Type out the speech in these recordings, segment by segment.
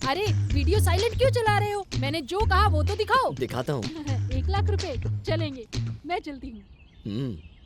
अरे video silent क्यों चला रहे हो? मैंने जो कहा वो तो दिखाओ। दिखाता हूँ। 1 लाख रुपए चलेंगे, मैं चलती हूँ।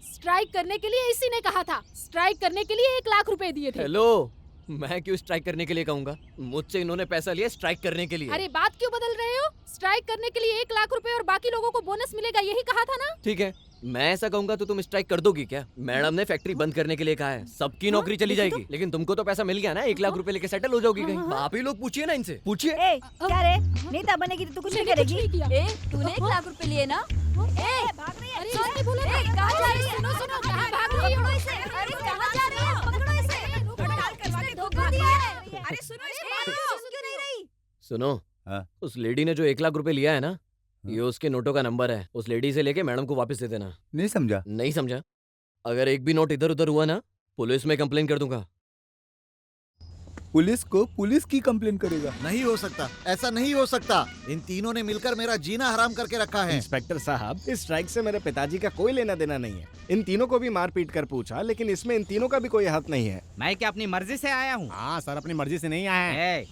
स्ट्राइक करने के लिए इसी ने कहा था। स्ट्राइक करने के लिए 1 लाख रुपए दिए थे। हेलो, मैं क्यों स्ट्राइक करने के लिए कहूँगा? मुझसे इन्होंने पैसा लिया स्ट्राइक करने के लिए। अरे बात क्यों बदल रहे हो? स्ट्राइक करने के लिए 1 लाख रुपए और बाकी लोगों को बोनस मिलेगा, यही कहा था ना? ठीक है, मैं ऐसा कहूँगा तो तुम स्ट्राइक कर दोगी क्या? मैडम ने फैक्ट्री बंद करने के लिए कहा है, सबकी नौकरी चली जाएगी। लेकिन तुमको तो पैसा मिल गया ना, 1 लाख रुपए लेके सेटल हो जाओगी कहीं। आप ही लोग पूछिए ना इनसे, पूछिए। ए, क्या रे? नेता बनेगी तो तू कुछ नहीं करेगी? ए, तूने 1 लाख रुपए लिए ना? ए, भाग रही है। अरे इसने बोला ना। कहाँ जा रही है? सुनो, कहाँ भाग रही हो? अरे कहाँ जा रही है? पकड़ो इसे। हड़ताल करवा के धोखा दिया है। अरे सुनो इसे। सुन क्यों नहीं रही? सुनो, हाँ? उस लेडी ने जो 1 लाख रुपए लिया है ना, ये उसके नोटों का नंबर है। उस लेडी से लेके मैडम को वापस दे देना। नहीं समझा। नहीं समझा? अगर एक भी नोट इधर उधर हुआ ना, पुलिस में कंप्लेन कर दूंगा। पुलिस को पुलिस की कंप्लेन करेगा? नहीं हो सकता, ऐसा नहीं हो सकता। इन तीनों ने मिलकर मेरा जीना हराम करके रखा है। इंस्पेक्टर साहब, इस स्ट्राइक से मेरे पिताजी का कोई लेना देना नहीं है। इन तीनों को भी मार पीट कर पूछा, लेकिन इसमें इन तीनों का भी कोई हाथ नहीं है। मैं क्या अपनी मर्जी से आया हूँ? हाँ सर, अपनी मर्जी से नहीं आया है।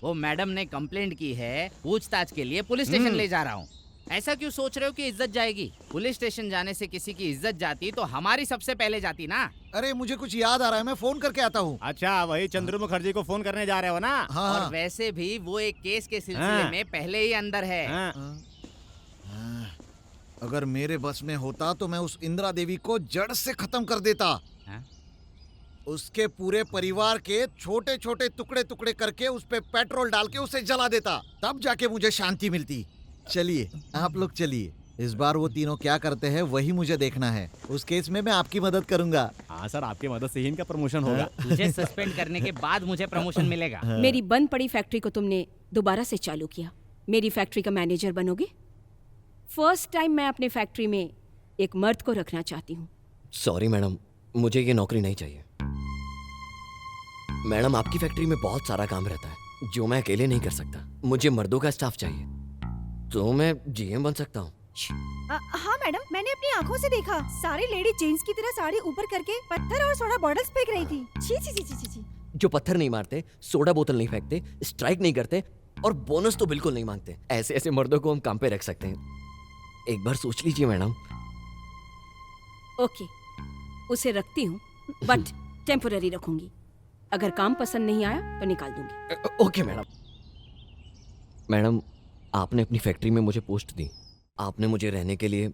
वो मैडम ने कंप्लेंट की है, पूछताछ के लिए पुलिस स्टेशन ले जा रहा हूँ। ऐसा क्यों सोच रहे हो कि इज्जत जाएगी? पुलिस स्टेशन जाने से किसी की इज्जत जाती तो हमारी सबसे पहले जाती ना। अरे मुझे कुछ याद आ रहा है, मैं फोन करके आता हूँ। अच्छा, वही चंद्रू मुखर्जी को फोन करने जा रहे हो ना? हाँ, और वैसे भी वो एक केस के सिलसिले हाँ। में पहले ही अंदर है। हाँ। अगर मेरे बस में होता तो मैं उस इंदिरा देवी को जड़ से खत्म कर देता। हाँ? उसके पूरे परिवार के छोटे छोटे टुकड़े टुकड़े करके उस पे पेट्रोल डाल के उसे जला देता, तब जाके मुझे शांति मिलती। चलिए आप लोग चलिए, इस बार वो तीनों क्या करते हैं वही मुझे देखना है। उस केस में मैं आपकी मदद करूंगा। हाँ सर, आपकी मदद से ही इनका प्रमोशन होगा। तुझे सस्पेंड करने के बाद मुझे प्रमोशन मिलेगा। मेरी बंद पड़ी फैक्ट्री को तुमने दोबारा से चालू किया। मेरी फैक्ट्री का मैनेजर बनोगे? फर्स्ट टाइम मैं अपने फैक्ट्री में एक मर्द को रखना चाहती हूँ। सॉरी मैडम, मुझे ये नौकरी नहीं चाहिए। मैडम, आपकी फैक्ट्री में बहुत सारा काम रहता है जो मैं अकेले नहीं कर सकता। मुझे मर्दों का स्टाफ चाहिए, तो मैं जीएम बन सकता हूँ। हाँ मैडम, मैंने अपनी आंखों से देखा। सारी लेडी जेंट्स की तरह साड़ी ऊपर करके पत्थर और सोडा बॉटल्स फेंक रही थी। छी छी छी छी छी। जो पत्थर नहीं मारते, सोडा बोतल नहीं फेंकते, स्ट्राइक नहीं करते और बोनस तो बिल्कुल नहीं मांगते, ऐसे ऐसे मर्दों को हम काम पे रख सकते हैं। एक बार सोच लीजिए मैडम। ओके, उसे रखती हूँ, बट टेम्पोररी रखूंगी। अगर काम पसंद नहीं आया तो निकाल दूंगी। Okay madam. मैडम, आपने अपनी फैक्ट्री में मुझे पोस्ट दी, आपने मुझे रहने के लिए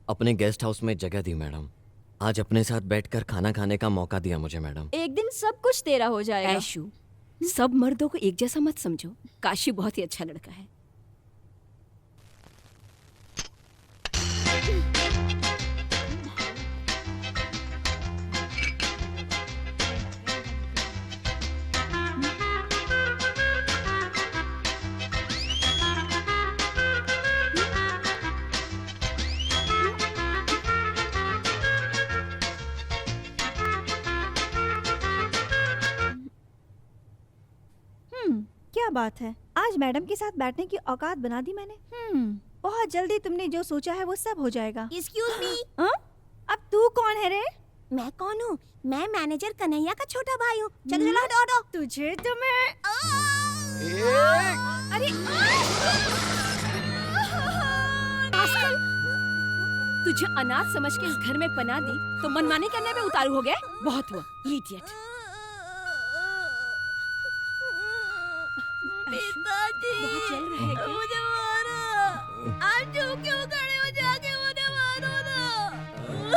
अपने गेस्ट हाउस में जगह दी मैडम। आज अपने साथ बैठकर खाना खाने का मौका दिया मुझे मैडम। एक दिन सब कुछ तेरा हो जाएगा। ऐशु, सब मर्दों को एक जैसा मत समझो। काशी बहुत ही अच्छा लड़का है। क्या बात है, आज मैडम के साथ बैठने की औकात बना दी मैंने। बहुत जल्दी तुमने जो सोचा है वो सब हो जाएगा। Excuse me. अब तू कौन है रे? मैं कौन हूँ? मैं मैनेजर कन्हैया का छोटा भाई हूँ। चलो चलो हटो हटो। तुझे तो मैं अरे तुझे अनाथ समझ के इस घर में पना दी तो मनमानी करने में उतारू हो गए। बहुत हुआ, इडियट। पिताजी, बहुत जल रहा है क्या? मुझे मारो। आप जो क्यों खड़े हो, जाके मुझे मारो ना।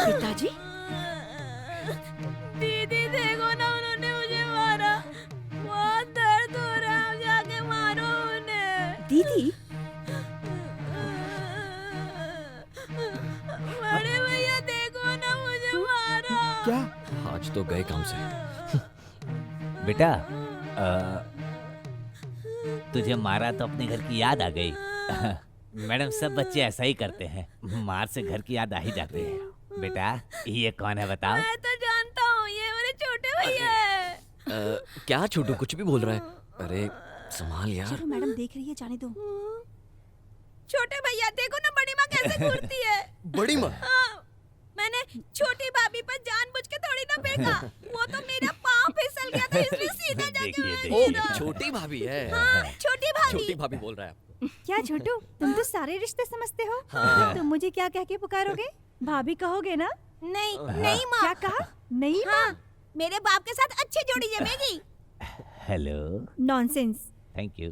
पिताजी? दीदी देखो ना, उन्होंने मुझे मारा। बहुत दर्द हो रहा है, आप जाके मारो उन्हें। दीदी? बड़े भैया देखो ना, मुझे मारा। क्या? आज तो गए काम से। बेटा, तुझे मारा तो अपने घर की याद आ गई। मैडम, सब बच्चे ऐसा ही करते हैं, मार से घर की याद आ ही जाते हैं। बेटा, ये कौन है बताओ? मैं तो जानता हूँ, ये मेरे छोटे भैया है। क्या छोटू कुछ भी बोल रहा है? अरे संभाल यार। चलो मैडम देख रही है, जाने दो। छोटे भैया देखो ना, बड़ी माँ कैसे घूरती है। बड़ी माँ? मैंने छोटी भाभी पर जानबूझ के थोड़ी ना फेंका, वो तो मेरा पाँव फिसल गया तो इसमें सीधा जाके देखिए ओ देखिए छोटी भाभी है। छोटी भाभी। छोटी भाभी बोल रहा है आपको। क्या छोटू, तुम तो सारे रिश्ते समझते हो। हाँ। तुम मुझे क्या कह के पुकारोगे? भाभी कहोगे ना? नहीं नहीं माँ। क्या कहा? नहीं हाँ, मेरे बाप के साथ अच्छी जोड़ी जमेगी। Hello nonsense. Thank you.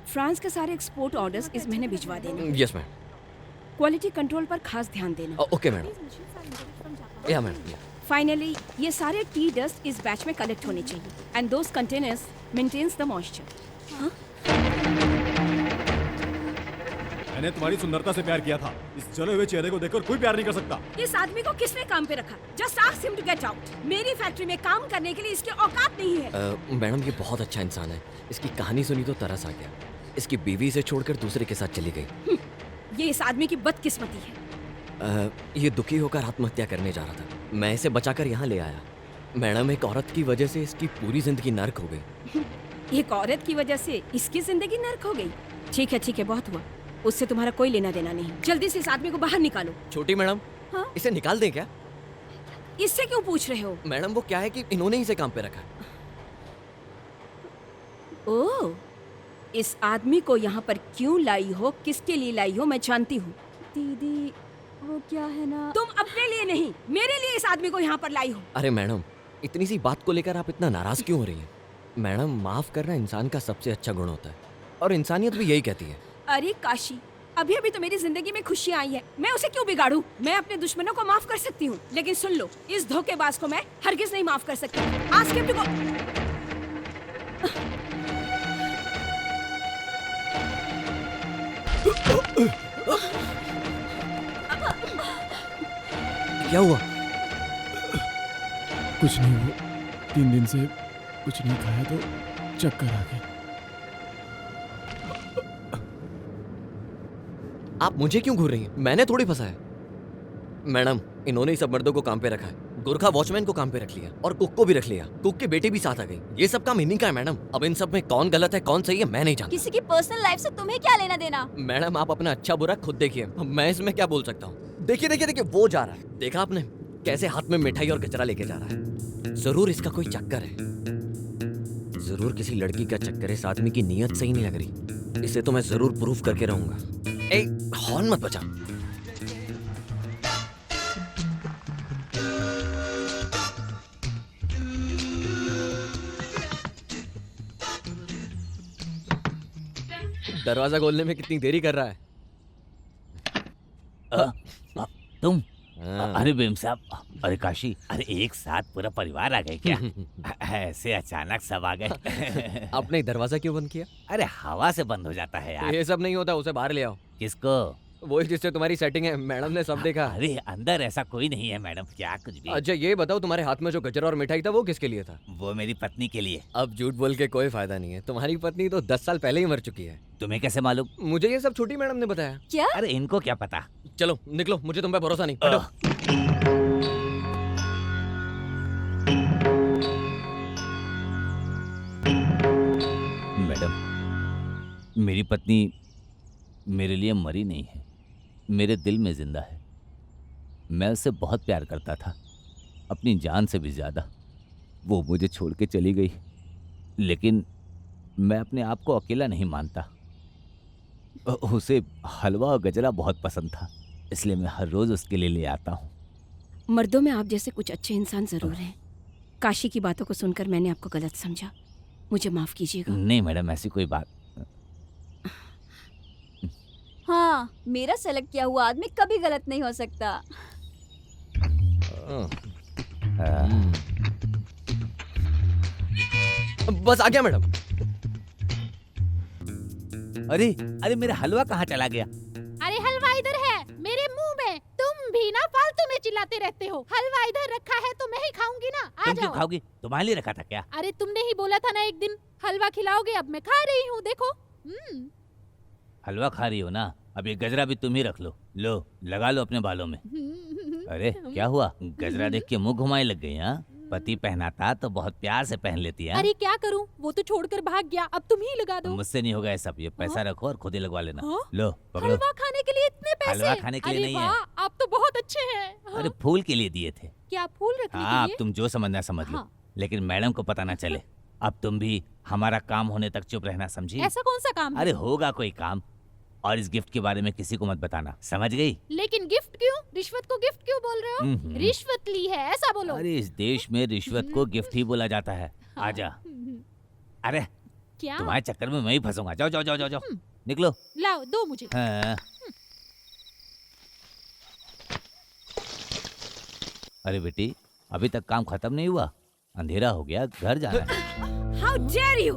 France के सारे एक्सपोर्ट ऑर्डर्स इस महीने भिजवा देना। Yes ma'am. क्वालिटी कंट्रोल पर खास ध्यान देना। Okay madam. या मैडम। फाइनली ये सारे टी डस्ट इस बैच में कलेक्ट होने चाहिए and those containers maintains the moisture. मैंने तुम्हारी सुंदरता से प्यार किया था। इस जले हुए चेहरे को देखकर कोई प्यार नहीं कर सकता। इस आदमी को किसने काम पे रखा? Just ask him to get out. मेरी फैक्ट्री में काम करने के लिए इसकी औकात नहीं है। मैडम ये बहुत अच्छा इंसान है। इसकी कहानी सुनी तो तरस आ गया। इसकी बीवी से छोड़कर दूसरे के साथ चली गई। ये इस आदमी की बदकिस्मती है। ये दुखी होकर आत्महत्या करने जा रहा था। मैं इसे बचाकर यहाँ ले आया। मैडम एक औरत की वजह से इसकी पूरी जिंदगी नर्क हो गई। एक औरत की वजह से इसकी जिंदगी नर्क हो गई। ठीक है बहुत हुआ। उससे तुम्हारा कोई लेना देना नहीं। जल्दी से इस आदमी को बाहर निकालो। छोटी मैडम। हाँ? इसे निकाल दें क्या? इससे क्यों पूछ रहे हो? मैडम वो क्या है कि इन्होंने ही इसे काम पे रखा। ओह, इस आदमी को यहाँ पर क्यों लाई हो, किसके लिए लाई हो, मैं जानती हूँ। दीदी वो क्या है ना, तुम अपने लिए नहीं मेरे लिए इस आदमी को यहाँ पर लाई हो। अरे मैडम इतनी सी बात को लेकर आप इतना नाराज क्यों हो रही हैं? मैडम माफ करना इंसान का सबसे अच्छा गुण होता है और इंसानियत भी यही कहती है। अरे काशी, अभी अभी तो मेरी जिंदगी में खुशी आई है, मैं उसे क्यों बिगाड़ूं? मैं अपने दुश्मनों को माफ कर सकती हूँ, लेकिन सुन लो, इस धोखेबाज को मैं हरगिज नहीं माफ कर सकती। Ask him to go. क्या हुआ? कुछ नहीं हुआ। 3 दिन से कुछ नहीं खाया तो चक्कर आ गए। आप मुझे क्यों घूर रही हैं? मैंने थोड़ी फंसा है। मैडम इन्होंने ही सब मर्दों को काम पे रखा है। गोरखा वॉचमैन को काम पे रख लिया और कुक को भी रख लिया। कुक की बेटी भी साथ आ गई। ये सब काम इन्हीं का है मैडम। अब इन सब में कौन गलत है कौन सही है मैं नहीं जानता। किसी की पर्सनल लाइफ से तुम्हें क्या लेना देना? मैडम आप अपना अच्छा बुरा खुद देखिए, मैं इसमें क्या बोल सकता हूँ। देखिए वो जा रहा है। देखा आपने कैसे हाथ में मिठाई और गजरा लेके जा रहा है? जरूर इसका कोई चक्कर है। जरूर किसी लड़की का चक्कर है। इस आदमी की नीयत सही नहीं लग रही। इसे तो मैं जरूर प्रूफ करके रहूंगा। ए हॉर्न मत बजा। दरवाजा खोलने में कितनी देरी कर रहा है? तुम? हाँ। अरे बेम साहब, अरे काशी, अरे एक साथ पूरा परिवार आ गए क्या? ऐसे अचानक सब आ गए। आपने दरवाजा क्यों बंद किया? अरे हवा से बंद हो जाता है यार। ये सब नहीं होता, उसे बाहर ले आओ। किसको? वही जिससे तुम्हारी सेटिंग है। मैडम ने सब देखा। अरे अंदर ऐसा कोई नहीं है मैडम, क्या कुछ भी। अच्छा ये बताओ तुम्हारे हाथ में जो गजरा और मिठाई था वो किसके लिए था? वो मेरी पत्नी के लिए। अब झूठ बोल के कोई फायदा नहीं है। तुम्हारी पत्नी तो 10 साल पहले ही मर चुकी है। तुम्हें कैसे मालूम? मुझे ये सब छोटी मैडम ने बताया। क्या? अरे इनको क्या पता। चलो निकलो, मुझे तुम पे भरोसा नहीं। हटो। मैडम मेरी पत्नी मेरे लिए मरी नहीं है, मेरे दिल में जिंदा है। मैं उससे बहुत प्यार करता था, अपनी जान से भी ज़्यादा। वो मुझे छोड़ के चली गई, लेकिन मैं अपने आप को अकेला नहीं मानता। उसे हलवा और गजरा बहुत पसंद था, इसलिए मैं हर रोज़ उसके लिए ले आता हूँ। मर्दों में आप जैसे कुछ अच्छे इंसान जरूर हैं। काशी की बातों को सुनकर मैंने आपको गलत समझा, मुझे माफ कीजिएगा। नहीं मैडम, ऐसी कोई बात। हाँ, मेरा सेलेक्ट किया हुआ आदमी कभी गलत नहीं हो सकता। बस आ गया मैडम। अरे मेरा हलवा कहाँ चला गया? अरे हलवा इधर है, मेरे मुंह में। तुम भी ना फालतू में चिल्लाते रहते हो। हलवा इधर रखा है तो मैं ही खाऊंगी ना। आ तुम क्यों जाओ। खाओगी? तुम्हारे लिए रखा था क्या? अरे तुमने ही बोला था ना एक दिन हलवा खिलाओगे, अब मैं खा रही हूँ। देखो। हलवा खा रही हो ना? अब ये गजरा भी तुम ही रख लो। लो लगा लो अपने बालों में। अरे क्या हुआ? गजरा देख के मुंह घुमाने लग गई? हाँ, पति पहनाता तो बहुत प्यार से पहन लेती है। अरे क्या करूँ, वो तो छोड़कर भाग गया। अब तुम ही लगा दो। मुझसे नहीं होगा ये सब। ये पैसा रखो और खुद ही लगवा लेना। हाँ? लो पकड़ो। हलवा खाने के लिए इतने पैसे? हलवा खाने के लिए अरे नहीं है। वाह, आप तो बहुत अच्छे हैं। हाँ? अरे फूल के लिए दिए थे। क्या फूल रखने हाँ, के अब लिए? तुम जो समझना समझ लो। हाँ। लेकिन मैडम को पता ना चले। अब तुम भी हमारा काम होने तक चुप रहना, समझी? ऐसा कौन सा काम है? अरे होगा कोई काम, और इस गिफ्ट के बारे में किसी को मत बताना, समझ गई? लेकिन गिफ्ट क्यों? रिश्वत को गिफ्ट क्यों बोल रहे हो? रिश्वत ली है ऐसा बोलो। अरे इस देश में रिश्वत को गिफ्ट ही बोला जाता है। आजा। अरे क्या? तुम्हारे चक्कर में मैं ही फंसूंगा। जाओ जाओ जाओ जाओ जाओ, निकलो। लाओ दो मुझे। हाँ। अरे बेटी, अभी तक काम खत्म नहीं हुआ, अंधेरा हो गया, घर जाना है। How dare you!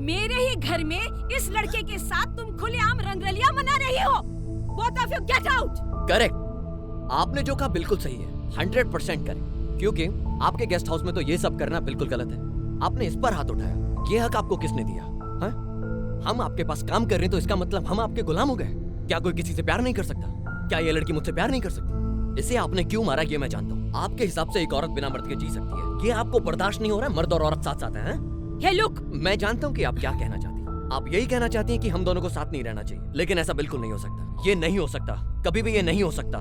मेरे ही घर में इस लड़के के साथ तुम खुलेआम रंगरलिया मना रही हो। Both of you get out. Correct, आपने जो कहा बिल्कुल सही है, 100% करेक्ट। क्योंकि आपके गेस्ट हाउस में तो ये सब करना बिल्कुल गलत है। आपने इस पर हाथ उठाया, ये हक आपको किसने दिया? हाँ? हम आपके पास काम कर रहे हैं तो इसका मतलब हम आपके गुलाम हो गए? क्या कोई किसी से प्यार नहीं कर सकता? क्या ये लड़की मुझसे प्यार नहीं कर सकती? इसे आपने क्यों मारा ये मैं जानता हूँ। आपके हिसाब से एक औरत बिना मर्द के जी सकती है, ये आपको बर्दाश्त नहीं हो रहा है? मर्द और औरत साथ साथ हैं? हे लुक, मैं जानता हूँ कि आप क्या कहना चाहती हैं। आप यही कहना चाहती हैं कि हम दोनों को साथ नहीं रहना चाहिए, लेकिन ऐसा बिल्कुल नहीं हो सकता। ये नहीं हो सकता, कभी भी ये नहीं हो सकता।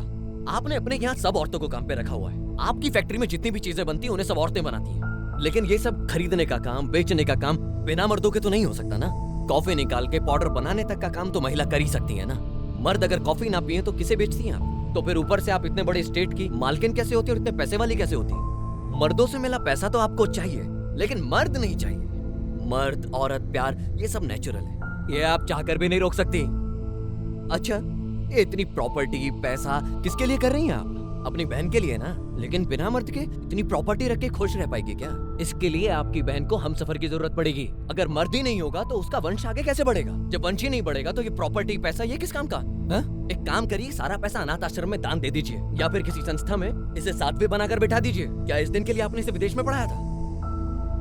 आपने अपने यहाँ सब औरतों को काम पे रखा हुआ है। आपकी फैक्ट्री में जितनी भी चीजें बनती हैं उन्हें सब औरतें बनाती हैं, लेकिन ये सब खरीदने का काम, बेचने का काम बिना मर्दों के तो नहीं हो सकता ना। कॉफी निकाल के पाउडर बनाने तक का काम तो महिला कर ही सकती है ना। मर्द अगर कॉफी ना पिए तो किसे बेचती हैं आप? तो फिर ऊपर से आप इतने बड़े स्टेट की मालकिन कैसे होती है और इतने पैसे वाली कैसे होती है? मर्दों से मिला पैसा तो आपको चाहिए, लेकिन मर्द नहीं चाहिए। मर्द, औरत, प्यार, ये सब नेचुरल है, ये आप चाहकर भी नहीं रोक सकती। अच्छा, ये इतनी प्रॉपर्टी, पैसा किसके लिए कर रही हैं आप? अपनी बहन के लिए ना। लेकिन बिना मर्द के इतनी प्रॉपर्टी रख के खुश रह पाएगी क्या? इसके लिए आपकी बहन को हमसफर की जरूरत पड़ेगी। अगर मर्द ही नहीं होगा तो उसका वंश आगे कैसे बढ़ेगा? जब वंश ही नहीं बढ़ेगा तो ये प्रॉपर्टी, पैसा, ये किस काम का? हा? एक काम करिए, सारा पैसा अनाथ आश्रम में दान दे दीजिए, या फिर किसी संस्था में इसे साध्वी बनाकर बिठा दीजिए। क्या इस दिन के लिए आपने इसे विदेश में पढ़ाया था?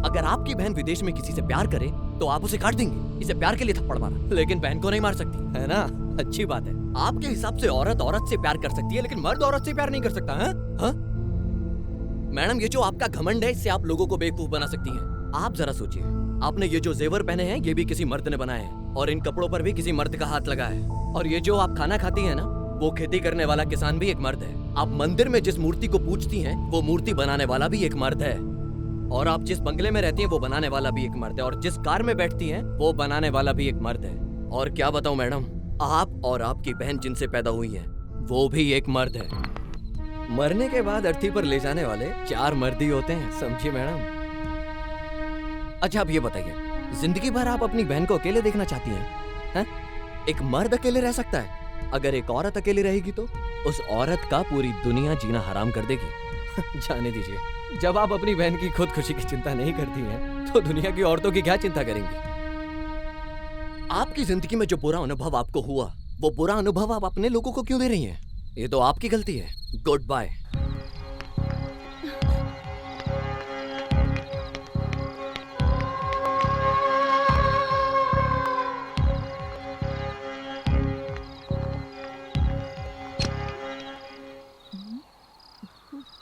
अगर आपकी बहन विदेश में किसी से प्यार करे तो आप उसे काट देंगे, इसे प्यार के लिए थप्पड़ मारा, लेकिन बहन को नहीं मार सकती, है ना? अच्छी बात है। आपके हिसाब से औरत औरत से प्यार कर सकती है, लेकिन मर्द औरत से प्यार नहीं कर सकता है? हाँ? मैडम, ये जो आपका घमंड है, इससे आप लोगों को बेवकूफ बना सकती हैं। आप जरा सोचिए, आपने ये जो जेवर पहने हैं ये भी किसी मर्द ने बनाए हैं, और इन कपड़ों पर भी किसी मर्द का हाथ लगा है। और ये जो आप खाना खाती हैं ना, वो खेती करने वाला किसान भी एक मर्द है। आप मंदिर में जिस मूर्ति को पूजती हैं, वो मूर्ति बनाने वाला भी एक मर्द है। और आप जिस बंगले में रहती हैं, वो बनाने वाला भी एक मर्द है। और जिस कार में बैठती हैं, वो बनाने वाला भी एक मर्द है। और क्या बताऊं मैडम, आप और आपकी बहन जिनसे पैदा हुई है, वो भी एक मर्द है। मरने के बाद अर्थी पर ले जाने वाले 4 मर्द ही होते हैं, समझिए मैडम। अच्छा, आप ये बताइए, जिंदगी भर आप अपनी बहन को अकेले देखना चाहती हैं? एक मर्द अकेले रह सकता है, अगर एक औरत अकेली रहेगी तो उस औरत का पूरी दुनिया जीना हराम कर देगी। जाने दीजिए, जब आप अपनी बहन की खुद खुशी की चिंता नहीं करती हैं, तो दुनिया की औरतों की क्या चिंता करेंगी? आपकी जिंदगी में जो बुरा अनुभव आपको हुआ, वो बुरा अनुभव आप अपने लोगों को क्यों दे रही हैं? ये तो आपकी गलती है। Good bye.